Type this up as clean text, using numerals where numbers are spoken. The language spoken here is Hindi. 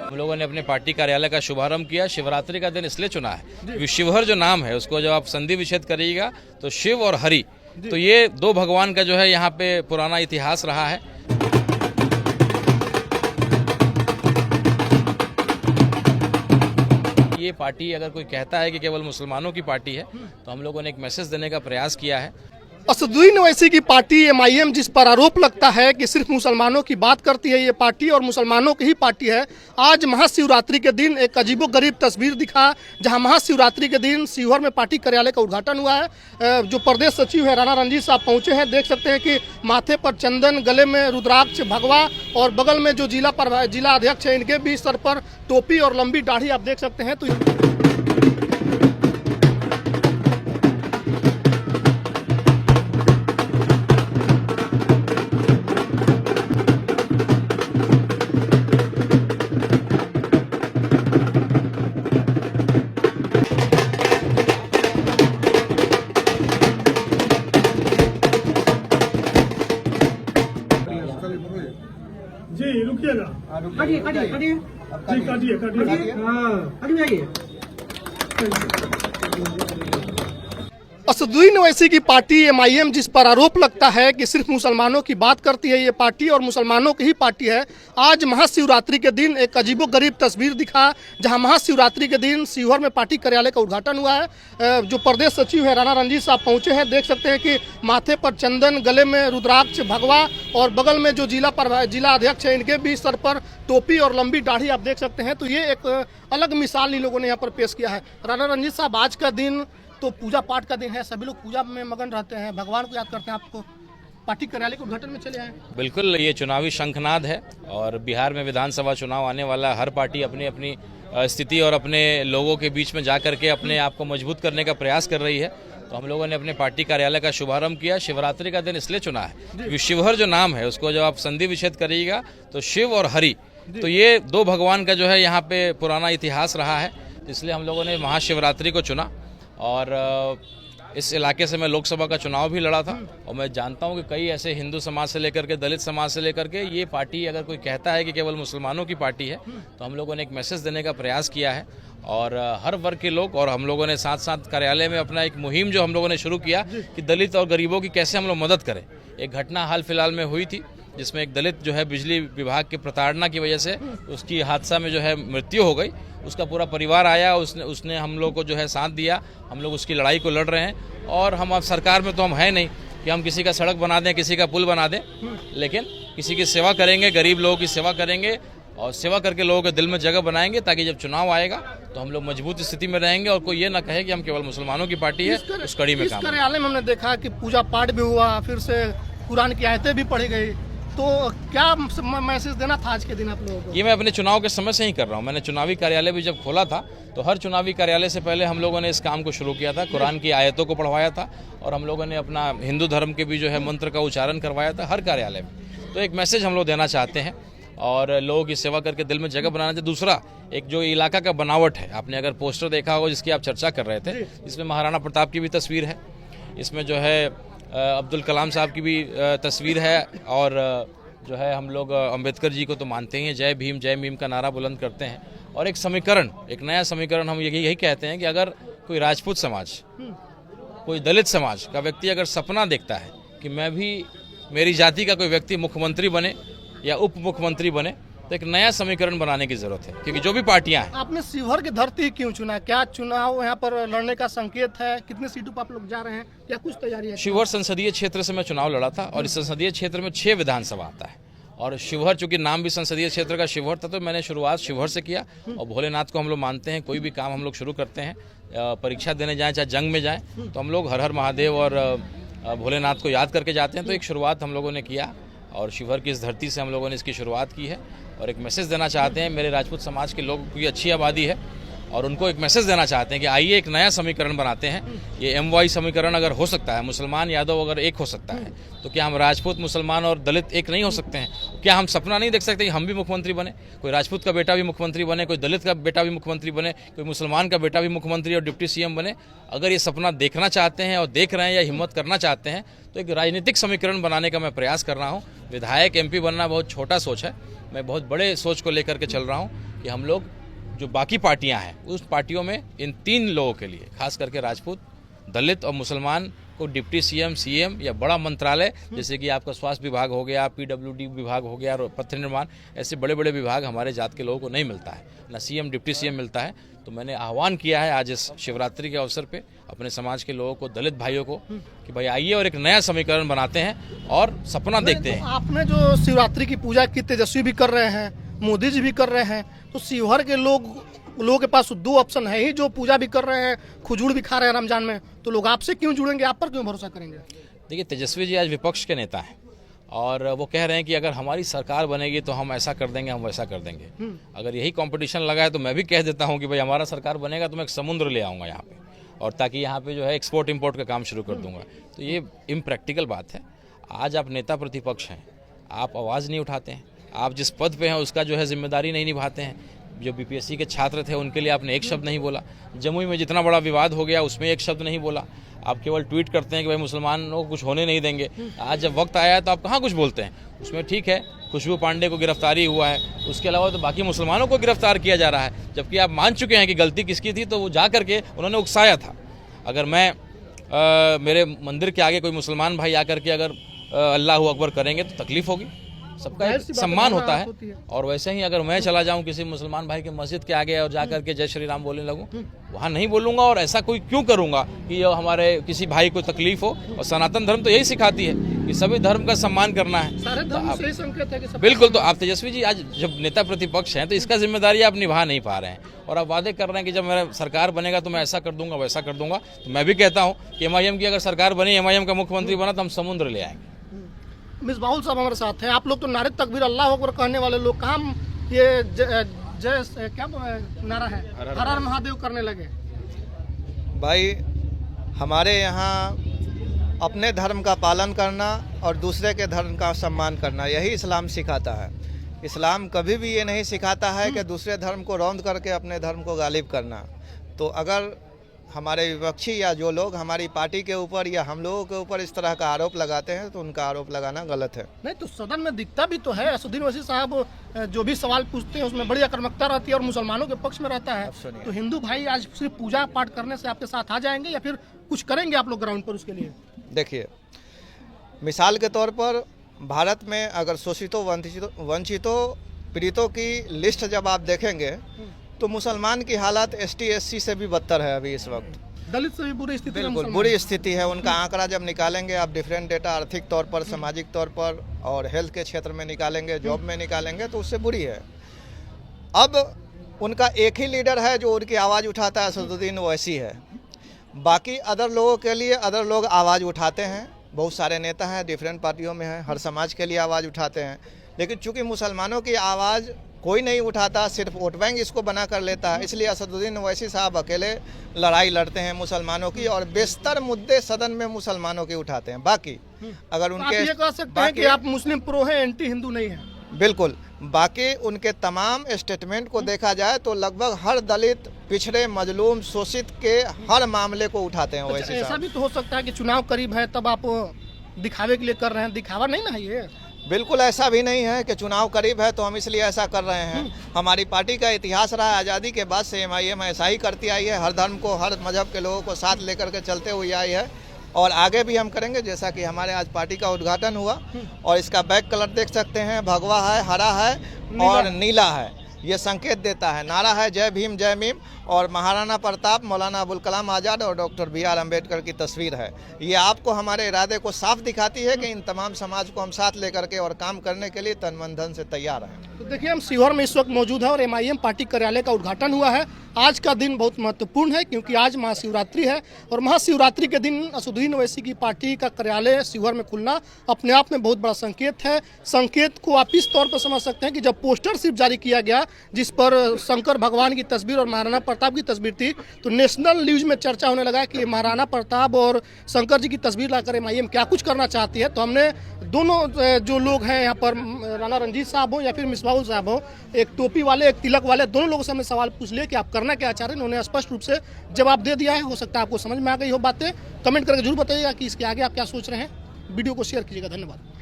हम लोगों ने अपने पार्टी कार्यालय का शुभारंभ किया। शिवरात्रि का दिन इसलिए चुना है क्योंकि शिवहर जो नाम है उसको जब आप संधि विच्छेद करिएगा तो शिव और हरि, तो ये दो भगवान का जो है यहाँ पे पुराना इतिहास रहा है। ये पार्टी अगर कोई कहता है कि केवल मुसलमानों की पार्टी है तो हम लोगों ने एक मैसेज देने का प्रयास किया है। असदुद्दीन ओवैसी की पार्टी MIM जिस पर आरोप लगता है कि सिर्फ मुसलमानों की बात करती है, ये पार्टी और मुसलमानों की ही पार्टी है। आज महाशिवरात्रि के दिन एक अजीबोगरीब तस्वीर दिखा, जहां महाशिवरात्रि के दिन शिवहर में पार्टी कार्यालय का उद्घाटन हुआ है। जो प्रदेश सचिव है राणा रणजीत साहब पहुंचे हैं। देख सकते हैं कि माथे पर चंदन, गले में रुद्राक्ष, भगवा और बगल में जो जिला अध्यक्ष है इनके भी सर पर टोपी और लंबी दाढ़ी आप देख सकते हैं। तो जी रुकिएगा, काटिए असदुद्दीन ओवैसी की पार्टी MIM जिस पर आरोप लगता है कि सिर्फ मुसलमानों की बात करती है, ये पार्टी और मुसलमानों की ही पार्टी है। आज महाशिवरात्रि के दिन एक अजीबोगरीब तस्वीर दिखा, जहां महाशिवरात्रि के दिन शिवहर में पार्टी कार्यालय का उद्घाटन हुआ है। जो प्रदेश सचिव है राणा रणजीत साहब पहुंचे हैं। देख सकते हैं कि माथे पर चंदन, गले में रुद्राक्ष, भगवा और बगल में जो जिला अध्यक्ष है इनके भी सर पर टोपी और लंबी दाढ़ी आप देख सकते हैं। तो ये एक अलग मिसाल इन लोगों ने यहाँ पर पेश किया है। राणा रणजीत साहब, आज का दिन तो पूजा पाठ का दिन है, सभी लोग पूजा में मगन रहते हैं, भगवान को याद करते हैं। आपको पार्टी कार्यालय के उद्घाटन में चले आए। बिल्कुल, ये चुनावी शंखनाद है और बिहार में विधानसभा चुनाव आने वाला। हर पार्टी अपनी अपनी स्थिति और अपने लोगों के बीच में जा करके अपने आप को मजबूत करने का प्रयास कर रही है। तो हम लोगों ने अपने पार्टी कार्यालय का शुभारंभ किया। शिवरात्रि का दिन इसलिए चुना है क्योंकि शिवहर जो नाम है उसको जब आप संधि विच्छेद करिएगा तो शिव और हरि, तो ये दो भगवान का जो है यहाँ पे पुराना इतिहास रहा है। इसलिए हम लोगों ने महाशिवरात्रि को चुना और इस इलाके से मैं लोकसभा का चुनाव भी लड़ा था और मैं जानता हूं कि कई ऐसे हिंदू समाज से लेकर के दलित समाज से लेकर के ये पार्टी अगर कोई कहता है कि केवल मुसलमानों की पार्टी है तो हम लोगों ने एक मैसेज देने का प्रयास किया है। और हर वर्ग के लोग और हम लोगों ने साथ साथ कार्यालय में अपना एक मुहिम जो हम लोगों ने शुरू किया कि दलित और गरीबों की कैसे हम लोग मदद करें। एक घटना हाल फिलहाल में हुई थी जिसमें एक दलित जो है बिजली विभाग की प्रताड़ना की वजह से उसकी हादसा में जो है मृत्यु हो गई। उसका पूरा परिवार आया, उसने हम लोग को जो है साथ दिया। हम लोग उसकी लड़ाई को लड़ रहे हैं और हम अब सरकार में तो हम हैं नहीं कि हम किसी का सड़क बना दें, किसी का पुल बना दें, लेकिन किसी की सेवा करेंगे, गरीब लोगों की सेवा करेंगे और सेवा करके लोगों के दिल में जगह बनाएंगे ताकि जब चुनाव आएगा तो हम लोग मजबूत स्थिति में रहेंगे और कोई ये ना कहे कि हम केवल मुसलमानों की पार्टी है। उस कड़ी में काम कार्यालय में हमने देखा कि पूजा पाठ भी हुआ, फिर से कुरान की आयतें भी पढ़ी गई। तो क्या मैसेज देना था आज के दिन आप लोगों को? ये मैं अपने चुनाव के समय से ही कर रहा हूँ। मैंने चुनावी कार्यालय भी जब खोला था तो हर चुनावी कार्यालय से पहले हम लोगों ने इस काम को शुरू किया था। कुरान की आयतों को पढ़वाया था और हम लोगों ने अपना हिंदू धर्म के भी जो है मंत्र का उच्चारण करवाया था हर कार्यालय में। तो एक मैसेज हम लोग देना चाहते हैं और लोगों की सेवा करके दिल में जगह बनाना चाहिए। दूसरा, एक जो इलाका का बनावट है, आपने अगर पोस्टर देखा होगा जिसकी आप चर्चा कर रहे थे, इसमें महाराणा प्रताप की भी तस्वीर है, इसमें जो है अब्दुल कलाम साहब की भी तस्वीर है और जो है हम लोग अंबेडकर जी को तो मानते ही हैं, जय भीम जय मीम का नारा बुलंद करते हैं। और एक समीकरण, एक नया समीकरण हम यही कहते हैं कि अगर कोई राजपूत समाज, कोई दलित समाज का व्यक्ति अगर सपना देखता है कि मैं भी, मेरी जाति का कोई व्यक्ति मुख्यमंत्री बने या उप मुख्यमंत्री बने, तो एक नया समीकरण बनाने की जरूरत है। क्योंकि जो भी पार्टियां हैं। आपने शिवहर की धरती क्यों चुना? क्या चुनाव यहाँ पर लड़ने का संकेत है? कितने सीटों पर आप लोग जा रहे हैं या कुछ तैयारी है? शिवहर संसदीय क्षेत्र से मैं चुनाव लड़ा था और इस संसदीय क्षेत्र में 6 विधानसभा आता है और शिवहर, चूंकि नाम भी संसदीय क्षेत्र का शिवहर था, तो मैंने शुरुआत शिवहर से किया। और भोलेनाथ को हम लोग मानते हैं, कोई भी काम हम लोग शुरू करते हैं, परीक्षा देने जाएं चाहे जंग में जाएं, तो हम लोग हर हर महादेव और भोलेनाथ को याद करके जाते हैं। तो एक शुरुआत हम लोगों ने किया और शिवहर की इस धरती से हम लोगों ने इसकी शुरुआत की है और एक मैसेज देना चाहते हैं। मेरे राजपूत समाज के लोगों की अच्छी आबादी है और उनको एक मैसेज देना चाहते हैं कि आइए एक नया समीकरण बनाते हैं। ये MY समीकरण अगर हो सकता है, मुसलमान यादव अगर एक हो सकता है, तो क्या हम राजपूत, मुसलमान और दलित एक नहीं हो सकते हैं? क्या हम सपना नहीं देख सकते कि हम भी मुख्यमंत्री बने? कोई राजपूत का बेटा भी मुख्यमंत्री बने, कोई दलित का बेटा भी मुख्यमंत्री बने, कोई मुसलमान का बेटा भी मुख्यमंत्री और डिप्टी CM बने। अगर ये सपना देखना चाहते हैं और देख रहे हैं या हिम्मत करना चाहते हैं तो एक राजनीतिक समीकरण बनाने का मैं प्रयास कर रहा हूँ। विधायक MP बनना बहुत छोटा सोच है, मैं बहुत बड़े सोच को लेकर के चल रहा हूँ कि हम लोग जो बाकी पार्टियां हैं उस पार्टियों में इन 3 लोगों के लिए, खास करके राजपूत, दलित और मुसलमान को डिप्टी सीएम, सीएम या बड़ा मंत्रालय जैसे कि आपका स्वास्थ्य विभाग हो गया, पीडब्ल्यूडी विभाग हो गया और पथ निर्माण, ऐसे बड़े बड़े विभाग हमारे जात के लोगों को नहीं मिलता है, ना सीएम डिप्टी सीएम मिलता है। तो मैंने आह्वान किया है आज इस शिवरात्रि के अवसर पे अपने समाज के लोगों को, दलित भाइयों को, कि भाई आइए और एक नया समीकरण बनाते हैं और सपना देखते हैं। आपने जो शिवरात्रि की पूजा की, तेजस्वी भी कर रहे हैं, मोदी जी भी कर रहे हैं, तो शिवहर के लोगों के पास 2 ऑप्शन है ही, जो पूजा भी कर रहे हैं, खजूर भी खा रहे हैं रमजान में, तो लोग आपसे क्यों जुड़ेंगे, आप पर क्यों भरोसा करेंगे? देखिए, तेजस्वी जी आज विपक्ष के नेता हैं और वो कह रहे हैं कि अगर हमारी सरकार बनेगी तो हम ऐसा कर देंगे, हम वैसा कर देंगे। अगर यही कंपटीशन लगा है तो मैं भी कह देता हूं कि भाई हमारा सरकार बनेगा तो मैं एक समुद्र ले आऊँगा यहाँ पे, और ताकि यहाँ पे जो है एक्सपोर्ट इम्पोर्ट का काम शुरू कर दूंगा। तो ये इम्प्रैक्टिकल बात है। आज आप नेता प्रतिपक्ष हैं, आप आवाज़ नहीं उठाते हैं, आप जिस पद पे हैं उसका जो है जिम्मेदारी नहीं निभाते हैं। जो बीपीएससी के छात्र थे उनके लिए आपने एक शब्द नहीं बोला, जमुई में जितना बड़ा विवाद हो गया उसमें एक शब्द नहीं बोला। आप केवल ट्वीट करते हैं कि भाई मुसलमानों को कुछ होने नहीं देंगे। आज जब वक्त आया है तो आप कहाँ कुछ बोलते हैं। उसमें ठीक है, खुशबू पांडे को गिरफ्तारी हुआ है, उसके अलावा तो बाकी मुसलमानों को गिरफ्तार किया जा रहा है, जबकि आप मान चुके हैं कि गलती किसकी थी, तो वो जा करके उन्होंने उकसाया था। अगर मैं मेरे मंदिर के आगे कोई मुसलमान भाई आकर के अगर अल्लाह अकबर करेंगे तो तकलीफ होगी, सबका एक सम्मान होता है। और वैसे ही अगर मैं चला जाऊं किसी मुसलमान भाई के मस्जिद के आगे और जाकर के जय श्री राम बोलने लगूं, वहां नहीं बोलूंगा। और ऐसा कोई क्यों करूंगा कि हमारे किसी भाई को तकलीफ हो। और सनातन धर्म तो यही सिखाती है कि सभी धर्म का सम्मान करना है। सारे धर्म से संकेत है कि सब बिल्कुल। तो आप तेजस्वी जी आज जब नेता प्रतिपक्ष हैं तो इसका जिम्मेदारी आप निभा नहीं पा रहे हैं और आप वादे कर रहे हैं कि जब मेरा सरकार बनेगा तो मैं ऐसा कर दूंगा, वैसा कर दूंगा। तो मैं भी कहता हूँ कि एमआईएम की अगर सरकार बनी, एमआईएम का मुख्यमंत्री बना तो हम समुद्र ले आएंगे। मिसबाहुल साहब हमारे साथ हैं। आप लोग तो नारे तकबीर अल्लाह अकबर कहने वाले लोग, कहाँ ये जय क्या नारा है, हर हर महादेव करने लगे? भाई, हमारे यहाँ अपने धर्म का पालन करना और दूसरे के धर्म का सम्मान करना, यही इस्लाम सिखाता है। इस्लाम कभी भी ये नहीं सिखाता है कि दूसरे धर्म को रौंद करके अपने धर्म को गालिब करना। तो अगर हमारे विपक्षी या जो लोग हमारी पार्टी के ऊपर या हम लोगों के ऊपर इस तरह का आरोप लगाते हैं तो उनका आरोप लगाना गलत है। नहीं तो सदन में दिखता भी तो है, असुद्दीन ओवैसी साहब जो भी सवाल पूछते हैं उसमें बड़ी आक्रामकता रहती है और मुसलमानों के पक्ष में रहता है। तो हिंदू भाई आज सिर्फ पूजा पाठ करने से आपके साथ आ जाएंगे या फिर कुछ करेंगे आप लोग ग्राउंड पर उसके लिए? देखिए, मिसाल के तौर पर भारत में अगर शोषितों, वंचितों, पीड़ितों की लिस्ट जब आप देखेंगे तो मुसलमान की हालत एसटी एससी से भी बदतर है अभी इस वक्त। दलित से भी बुरी स्थिति, बिल्कुल बुरी स्थिति है। उनका आंकड़ा जब निकालेंगे आप, डिफरेंट डेटा आर्थिक तौर पर, सामाजिक तौर पर और हेल्थ के क्षेत्र में निकालेंगे, जॉब में निकालेंगे, तो उससे बुरी है। अब उनका एक ही लीडर है जो उनकी आवाज़ उठाता है, असदुद्दीन ओवैसी है। बाकी अदर लोगों के लिए अदर लोग आवाज़ उठाते हैं। बहुत सारे नेता हैं, डिफरेंट पार्टियों में हैं, हर समाज के लिए आवाज़ उठाते हैं। लेकिन चूंकि मुसलमानों की आवाज़ कोई नहीं उठाता, सिर्फ वोट बैंक इसको बना कर लेता है, इसलिए असदुद्दीन ओवैसी साहब अकेले लड़ाई लड़ते हैं मुसलमानों की और बेशतर मुद्दे सदन में मुसलमानों के उठाते हैं। बाकी अगर उनके, आप ये कह सकते हैं कि आप मुस्लिम प्रो हैं, एंटी हिंदू नहीं है? बिल्कुल। बाकी उनके तमाम स्टेटमेंट को देखा जाए तो लगभग हर दलित, पिछड़े, मजलूम, शोषित के हर मामले को उठाते हैं ओवैसी साहब। ऐसा भी तो हो सकता है कि चुनाव करीब है तब आप दिखावे के लिए कर रहे हैं, दिखावा नहीं ना है ये? बिल्कुल ऐसा भी नहीं है कि चुनाव करीब है तो हम इसलिए ऐसा कर रहे हैं। हमारी पार्टी का इतिहास रहा है, आज़ादी के बाद से एमआईएम ऐसा ही करती आई है, हर धर्म को, हर मजहब के लोगों को साथ लेकर के चलते हुए आई है और आगे भी हम करेंगे। जैसा कि हमारे आज पार्टी का उद्घाटन हुआ और इसका बैक कलर देख सकते हैं, भगवा है, हरा है और नीला है। ये संकेत देता है, नारा है जय भीम जय मीम और महाराणा प्रताप, मौलाना अबुल कलाम आज़ाद और डॉक्टर BR अम्बेडकर की तस्वीर है। ये आपको हमारे इरादे को साफ दिखाती है कि इन तमाम समाज को हम साथ लेकर के और काम करने के लिए तन मन धन से तैयार हैं। तो देखिए, हम शिवहर में इस वक्त मौजूद हैं और एमआईएम पार्टी कार्यालय का उद्घाटन हुआ है। आज का दिन बहुत महत्वपूर्ण है क्योंकि आज महाशिवरात्रि है और महाशिवरात्रि के दिन असदुद्दीन ओवैसी की पार्टी का कार्यालय शिवहर में खुलना अपने आप में बहुत बड़ा संकेत है। संकेत को आप इस तौर पर समझ सकते हैं कि जब पोस्टर सिर्फ जारी किया गया जिस पर शंकर भगवान की तस्वीर और महाराणा प्रताप की तस्वीर थी, तो नेशनल न्यूज में चर्चा होने लगा कि महाराणा प्रताप और शंकर जी की तस्वीर लाकर एमआईएम क्या कुछ करना चाहती है। तो हमने दोनों जो लोग हैं यहाँ पर, राणा रंजीत साहब हो या फिर मिसबाहुल साहब हो, एक टोपी वाले, एक तिलक वाले, दोनों लोगों से हमने सवाल पूछ लिया कि आप करना क्या चाह रहे हैं। उन्होंने स्पष्ट रूप से जवाब दे दिया है। हो सकता है आपको समझ में आ गई हो बातें। कमेंट करके जरूर बताइएगा कि इसके आगे आप क्या सोच रहे हैं। वीडियो को शेयर कीजिएगा। धन्यवाद।